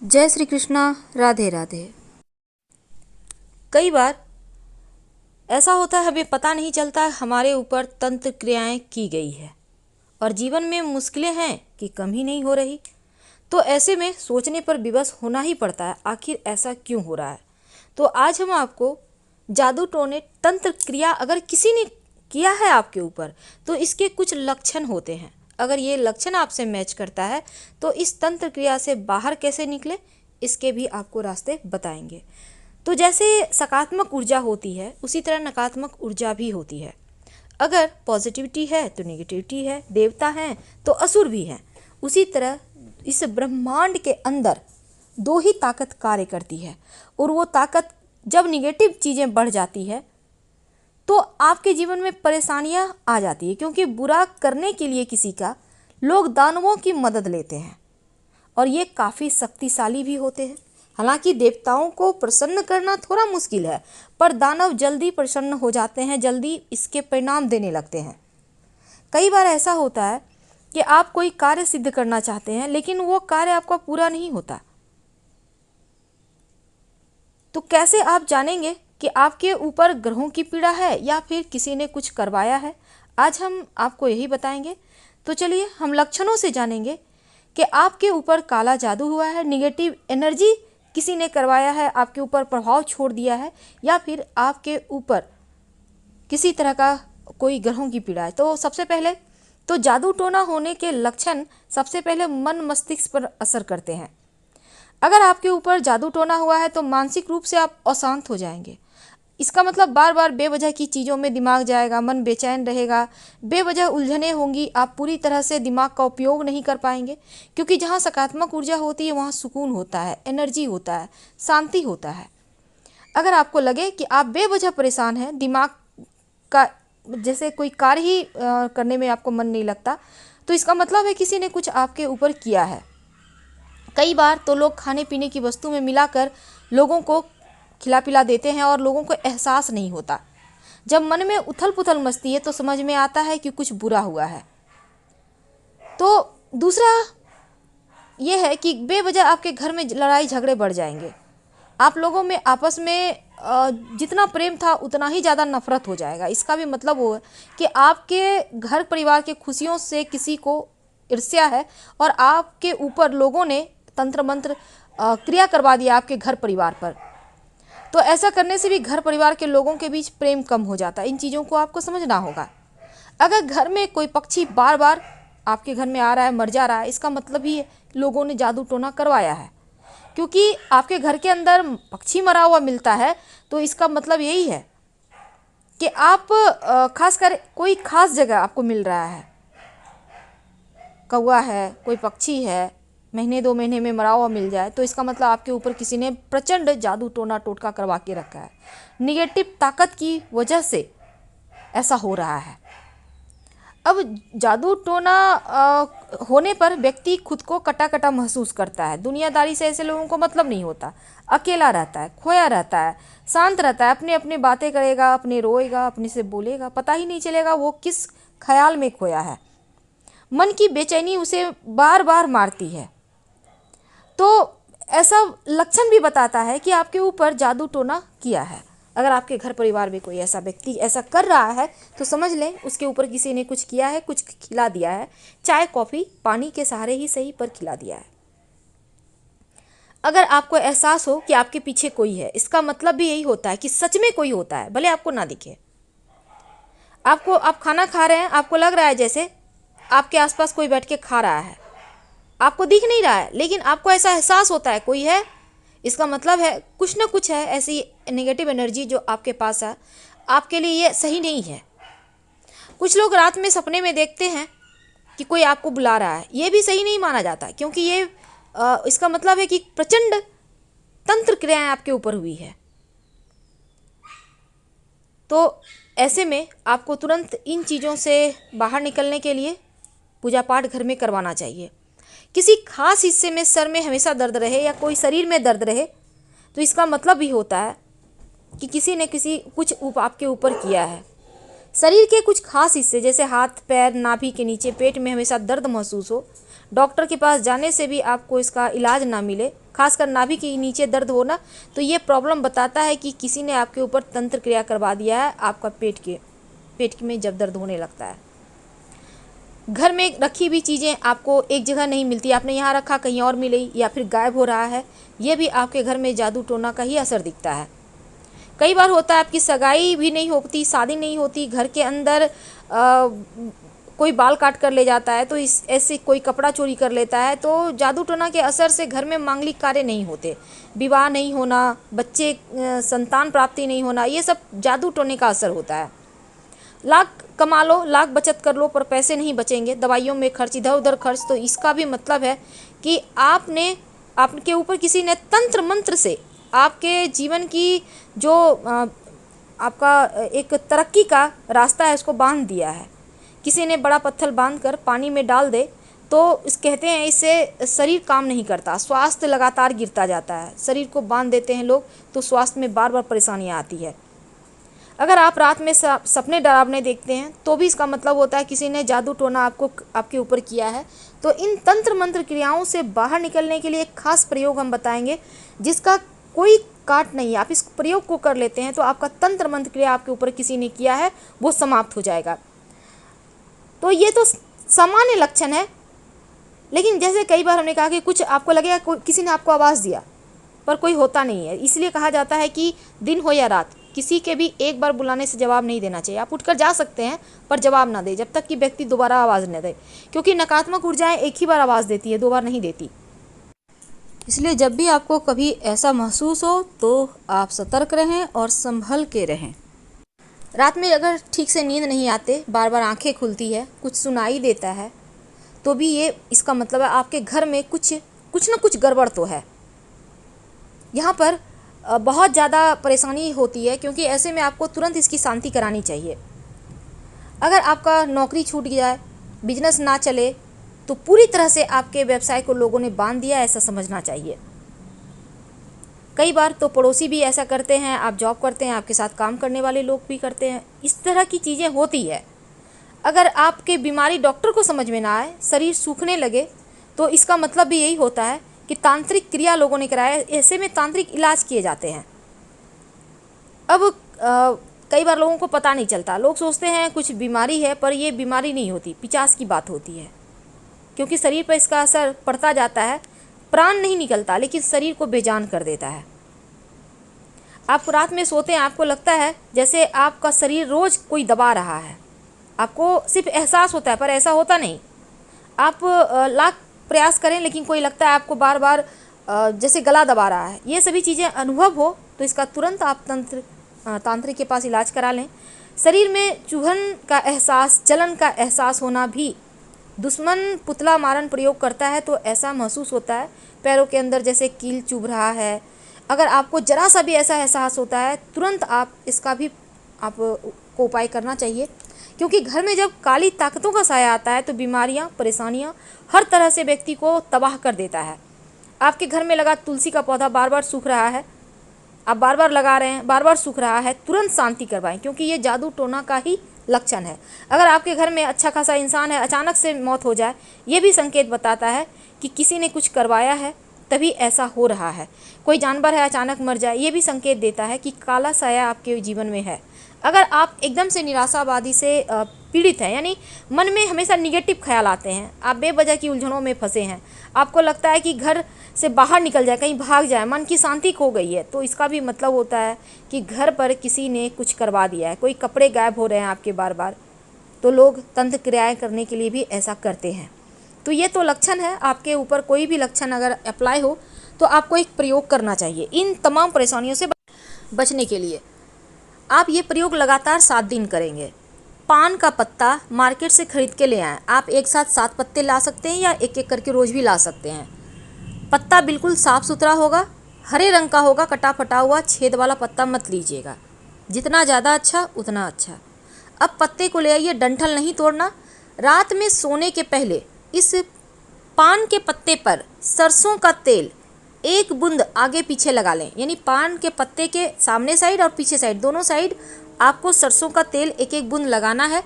जय श्री कृष्णा। राधे राधे। कई बार ऐसा होता है हमें पता नहीं चलता हमारे ऊपर तंत्र क्रियाएं की गई है और जीवन में मुश्किलें हैं कि कम ही नहीं हो रही। तो ऐसे में सोचने पर विवश होना ही पड़ता है, आखिर ऐसा क्यों हो रहा है। तो आज हम आपको जादू टोने तंत्र क्रिया अगर किसी ने किया है आपके ऊपर तो इसके कुछ लक्षण होते हैं। अगर ये लक्षण आपसे मैच करता है तो इस तंत्र क्रिया से बाहर कैसे निकले इसके भी आपको रास्ते बताएंगे। तो जैसे सकारात्मक ऊर्जा होती है उसी तरह नकारात्मक ऊर्जा भी होती है। अगर पॉजिटिविटी है तो नेगेटिविटी है, देवता हैं तो असुर भी हैं। उसी तरह इस ब्रह्मांड के अंदर दो ही ताकत कार्य करती है और वो ताकत जब निगेटिव चीज़ें बढ़ जाती है तो आपके जीवन में परेशानियां आ जाती है, क्योंकि बुरा करने के लिए किसी का लोग दानवों की मदद लेते हैं और ये काफ़ी शक्तिशाली भी होते हैं। हालांकि देवताओं को प्रसन्न करना थोड़ा मुश्किल है, पर दानव जल्दी प्रसन्न हो जाते हैं, जल्दी इसके परिणाम देने लगते हैं। कई बार ऐसा होता है कि आप कोई कार्य सिद्ध करना चाहते हैं लेकिन वो कार्य आपका पूरा नहीं होता। तो कैसे आप जानेंगे कि आपके ऊपर ग्रहों की पीड़ा है या फिर किसी ने कुछ करवाया है? आज हम आपको यही बताएंगे। तो चलिए हम लक्षणों से जानेंगे कि आपके ऊपर काला जादू हुआ है, निगेटिव एनर्जी किसी ने करवाया है, आपके ऊपर प्रभाव छोड़ दिया है, या फिर आपके ऊपर किसी तरह का कोई ग्रहों की पीड़ा है। तो सबसे पहले तो जादू टोना होने के लक्षण सबसे पहले मन मस्तिष्क पर असर करते हैं। अगर आपके ऊपर जादू टोना हुआ है तो मानसिक रूप से आप अशांत हो जाएंगे। इसका मतलब बार बार बेवजह की चीज़ों में दिमाग जाएगा, मन बेचैन रहेगा, बेवजह उलझने होंगी, आप पूरी तरह से दिमाग का उपयोग नहीं कर पाएंगे। क्योंकि जहाँ सकारात्मक ऊर्जा होती है वहाँ सुकून होता है, एनर्जी होता है, शांति होता है। अगर आपको लगे कि आप बेवजह परेशान हैं, दिमाग का जैसे कोई कार्य ही करने में आपको मन नहीं लगता, तो इसका मतलब है किसी ने कुछ आपके ऊपर किया है। कई बार तो लोग खाने पीने की वस्तु में मिलाकर लोगों को खिला पिला देते हैं और लोगों को एहसास नहीं होता। जब मन में उथल पुथल मचती है तो समझ में आता है कि कुछ बुरा हुआ है। तो दूसरा ये है कि बेवजह आपके घर में लड़ाई झगड़े बढ़ जाएंगे। आप लोगों में आपस में जितना प्रेम था उतना ही ज़्यादा नफरत हो जाएगा। इसका भी मतलब वो है कि आपके घर परिवार के खुशियों से किसी को ईर्ष्या है और आपके ऊपर लोगों ने तंत्र मंत्र क्रिया करवा दिया आपके घर परिवार पर। तो ऐसा करने से भी घर परिवार के लोगों के बीच प्रेम कम हो जाता है। इन चीज़ों को आपको समझना होगा। अगर घर में कोई पक्षी बार बार आपके घर में आ रहा है, मर जा रहा है, इसका मतलब ही लोगों ने जादू टोना करवाया है। क्योंकि आपके घर के अंदर पक्षी मरा हुआ मिलता है तो इसका मतलब यही है कि आप खासकर कोई खास जगह आपको मिल रहा है, कौवा है, कोई पक्षी है, महीने 2 महीने में मरा हुआ मिल जाए तो इसका मतलब आपके ऊपर किसी ने प्रचंड जादू टोना टोटका करवा के रखा है। निगेटिव ताकत की वजह से ऐसा हो रहा है। अब जादू टोना होने पर व्यक्ति खुद को कटा कटा महसूस करता है। दुनियादारी से ऐसे लोगों को मतलब नहीं होता, अकेला रहता है, खोया रहता है, शांत रहता है, अपने अपने बातें करेगा, अपने रोएगा, अपने से बोलेगा, पता ही नहीं चलेगा वो किस ख्याल में खोया है। मन की बेचैनी उसे बार बार मारती है। तो ऐसा लक्षण भी बताता है कि आपके ऊपर जादू टोना किया है। अगर आपके घर परिवार में कोई ऐसा व्यक्ति ऐसा कर रहा है तो समझ लें उसके ऊपर किसी ने कुछ किया है, कुछ खिला दिया है, चाय कॉफ़ी पानी के सहारे ही सही पर खिला दिया है। अगर आपको एहसास हो कि आपके पीछे कोई है, इसका मतलब भी यही होता है कि सच में कोई होता है, भले आपको ना दिखे। आप खाना खा रहे हैं, आपको लग रहा है जैसे आपके आसपास कोई बैठ के खा रहा है, आपको दिख नहीं रहा है लेकिन आपको ऐसा एहसास होता है कोई है। इसका मतलब है कुछ ना कुछ है, ऐसी नेगेटिव एनर्जी जो आपके पास है, आपके लिए ये सही नहीं है। कुछ लोग रात में सपने में देखते हैं कि कोई आपको बुला रहा है, ये भी सही नहीं माना जाता, क्योंकि ये इसका मतलब है कि प्रचंड तंत्र क्रियाएं आपके ऊपर हुई है। तो ऐसे में आपको तुरंत इन चीज़ों से बाहर निकलने के लिए पूजा पाठ घर में करवाना चाहिए। किसी खास हिस्से में सर में हमेशा दर्द रहे या कोई शरीर में दर्द रहे तो इसका मतलब भी होता है कि किसी ने कुछ आपके ऊपर किया है। शरीर के कुछ खास हिस्से जैसे हाथ पैर, नाभि के नीचे, पेट में हमेशा दर्द महसूस हो, डॉक्टर के पास जाने से भी आपको इसका इलाज ना मिले, खासकर नाभि के नीचे दर्द होना, तो ये प्रॉब्लम बताता है कि किसी ने आपके ऊपर तंत्र क्रिया करवा दिया है। आपका पेट में जब दर्द होने लगता है, घर में रखी हुई चीज़ें आपको एक जगह नहीं मिलती, आपने यहाँ रखा कहीं और मिली, या फिर गायब हो रहा है, ये भी आपके घर में जादू टोना का ही असर दिखता है। कई बार होता है आपकी सगाई भी नहीं होती, शादी नहीं होती, घर के अंदर कोई बाल काट कर ले जाता है, तो इस ऐसे कोई कपड़ा चोरी कर लेता है, तो जादू टोना के असर से घर में मांगलिक कार्य नहीं होते, विवाह नहीं होना, बच्चे संतान प्राप्ति नहीं होना, ये सब जादू टोने का असर होता है। लाख कमा लो, लाख बचत कर लो, पर पैसे नहीं बचेंगे, दवाइयों में खर्च, इधर उधर खर्च, तो इसका भी मतलब है कि आपके ऊपर किसी ने तंत्र मंत्र से आपके जीवन की जो आपका एक तरक्की का रास्ता है उसको बांध दिया है। किसी ने बड़ा पत्थर बांध कर पानी में डाल दे तो कहते हैं इससे शरीर काम नहीं करता, स्वास्थ्य लगातार गिरता जाता है। शरीर को बांध देते हैं लोग तो स्वास्थ्य में बार बार परेशानियाँ आती है। अगर आप रात में सपने डरावने देखते हैं तो भी इसका मतलब होता है किसी ने जादू टोना आपके ऊपर किया है। तो इन तंत्र मंत्र क्रियाओं से बाहर निकलने के लिए एक खास प्रयोग हम बताएंगे जिसका कोई काट नहीं है। आप इस प्रयोग को कर लेते हैं तो आपका तंत्र मंत्र क्रिया आपके ऊपर किसी ने किया है वो समाप्त हो जाएगा। तो ये तो सामान्य लक्षण है, लेकिन जैसे कई बार हमने कहा कि कुछ आपको लगेगा किसी ने आपको आवाज़ दिया पर कोई होता नहीं है, इसलिए कहा जाता है कि दिन हो या रात किसी के भी एक बार बुलाने से जवाब नहीं देना चाहिए। आप उठकर जा सकते हैं पर जवाब ना दे जब तक कि व्यक्ति दोबारा आवाज़ न दे, क्योंकि नकारात्मक ऊर्जाएं एक ही बार आवाज़ देती है, दो बार नहीं देती। इसलिए जब भी आपको कभी ऐसा महसूस हो तो आप सतर्क रहें और संभल के रहें। रात में अगर ठीक से नींद नहीं आते, बार बार आंखें खुलती है, कुछ सुनाई देता है, तो भी ये इसका मतलब है आपके घर में कुछ न कुछ गड़बड़ तो है। यहाँ पर बहुत ज़्यादा परेशानी होती है, क्योंकि ऐसे में आपको तुरंत इसकी शांति करानी चाहिए। अगर आपका नौकरी छूट जाए, बिजनेस ना चले, तो पूरी तरह से आपके व्यवसाय को लोगों ने बांध दिया, ऐसा समझना चाहिए। कई बार तो पड़ोसी भी ऐसा करते हैं, आप जॉब करते हैं, आपके साथ काम करने वाले लोग भी करते हैं, इस तरह की चीज़ें होती है। अगर आपके बीमारी डॉक्टर को समझ में ना आए, शरीर सूखने लगे, तो इसका मतलब भी यही होता है कि तांत्रिक क्रिया लोगों ने कराया। ऐसे में तांत्रिक इलाज किए जाते हैं। अब कई बार लोगों को पता नहीं चलता, लोग सोचते हैं कुछ बीमारी है, पर ये बीमारी नहीं होती, पिचास की बात होती है, क्योंकि शरीर पर इसका असर पड़ता जाता है। प्राण नहीं निकलता, लेकिन शरीर को बेजान कर देता है। आप रात में सोते हैं, आपको लगता है जैसे आपका शरीर रोज कोई दबा रहा है, आपको सिर्फ एहसास होता है पर ऐसा होता नहीं। आप लाख प्रयास करें लेकिन कोई लगता है आपको बार बार जैसे गला दबा रहा है। ये सभी चीज़ें अनुभव हो तो इसका तुरंत आप तांत्रिक के पास इलाज करा लें। शरीर में चुभन का एहसास, जलन का एहसास होना भी, दुश्मन पुतला मारन प्रयोग करता है तो ऐसा महसूस होता है। पैरों के अंदर जैसे कील चुभ रहा है, अगर आपको जरा सा भी ऐसा एहसास होता है, तुरंत आप इसका भी आपको उपाय करना चाहिए, क्योंकि घर में जब काली ताकतों का साया आता है तो बीमारियां, परेशानियां हर तरह से व्यक्ति को तबाह कर देता है। आपके घर में लगा तुलसी का पौधा बार बार सूख रहा है, आप बार बार लगा रहे हैं, बार बार सूख रहा है, तुरंत शांति करवाएं, क्योंकि ये जादू टोना का ही लक्षण है। अगर आपके घर में अच्छा खासा इंसान है, अचानक से मौत हो जाए, ये भी संकेत बताता है कि किसी ने कुछ करवाया है, तभी ऐसा हो रहा है। कोई जानवर है अचानक मर जाए, ये भी संकेत देता है कि काला साया आपके जीवन में है। अगर आप एकदम से निराशावादी से पीड़ित हैं, यानी मन में हमेशा निगेटिव ख्याल आते हैं, आप बेवजह की उलझनों में फंसे हैं, आपको लगता है कि घर से बाहर निकल जाए, कहीं भाग जाए, मन की शांति खो गई है, तो इसका भी मतलब होता है कि घर पर किसी ने कुछ करवा दिया है। कोई कपड़े गायब हो रहे हैं आपके बार बार, तो लोग तंत्र क्रियाएँ करने के लिए भी ऐसा करते हैं। तो ये तो लक्षण है। आपके ऊपर कोई भी लक्षण अगर अप्लाई हो तो आपको एक प्रयोग करना चाहिए इन तमाम परेशानियों से बचने के लिए। आप ये प्रयोग लगातार 7 दिन करेंगे। पान का पत्ता मार्केट से खरीद के ले आएँ। आप एक साथ 7 पत्ते ला सकते हैं या एक एक करके रोज़ भी ला सकते हैं। पत्ता बिल्कुल साफ़ सुथरा होगा, हरे रंग का होगा, कटा फटा हुआ छेद वाला पत्ता मत लीजिएगा, जितना ज़्यादा अच्छा उतना अच्छा। अब पत्ते को ले आइए, डंठल नहीं तोड़ना। रात में सोने के पहले इस पान के पत्ते पर सरसों का तेल 1 बूंद आगे पीछे लगा लें, यानी पान के पत्ते के सामने साइड और पीछे साइड, दोनों साइड आपको सरसों का तेल 1-1 बूंद लगाना है।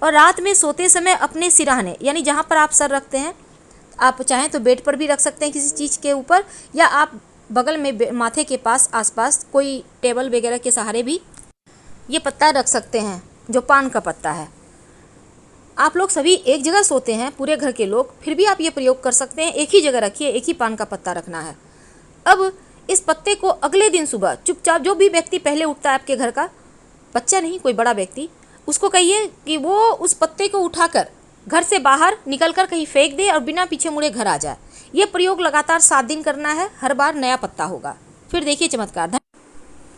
और रात में सोते समय अपने सिरहाने, यानी जहाँ पर आप सर रखते हैं, आप चाहें तो बेड पर भी रख सकते हैं किसी चीज़ के ऊपर, या आप बगल में माथे के पास आसपास कोई टेबल वगैरह के सहारे भी ये पत्ता रख सकते हैं, जो पान का पत्ता है। आप लोग सभी एक जगह सोते हैं, पूरे घर के लोग, फिर भी आप ये प्रयोग कर सकते हैं। एक ही जगह रखिए, एक ही पान का पत्ता रखना है। अब इस पत्ते को अगले दिन सुबह चुपचाप, जो भी व्यक्ति पहले उठता है आपके घर का, बच्चा नहीं कोई बड़ा व्यक्ति, उसको कहिए कि वो उस पत्ते को उठाकर घर से बाहर निकलकर कहीं फेंक दे और बिना पीछे मुड़े घर आ जाए। ये प्रयोग लगातार 7 दिन करना है, हर बार नया पत्ता होगा। फिर देखिए चमत्कार।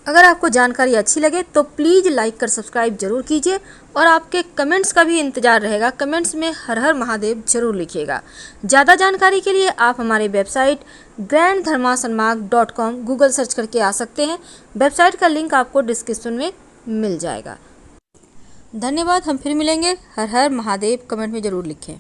अगर आपको जानकारी अच्छी लगे तो प्लीज़ लाइक कर सब्सक्राइब जरूर कीजिए, और आपके कमेंट्स का भी इंतज़ार रहेगा। कमेंट्स में हर हर महादेव जरूर लिखिएगा। ज़्यादा जानकारी के लिए आप हमारे वेबसाइट granddharmasonmarg.com गूगल सर्च करके आ सकते हैं। वेबसाइट का लिंक आपको डिस्क्रिप्शन में मिल जाएगा। धन्यवाद। हम फिर मिलेंगे। हर हर महादेव कमेंट में ज़रूर लिखें।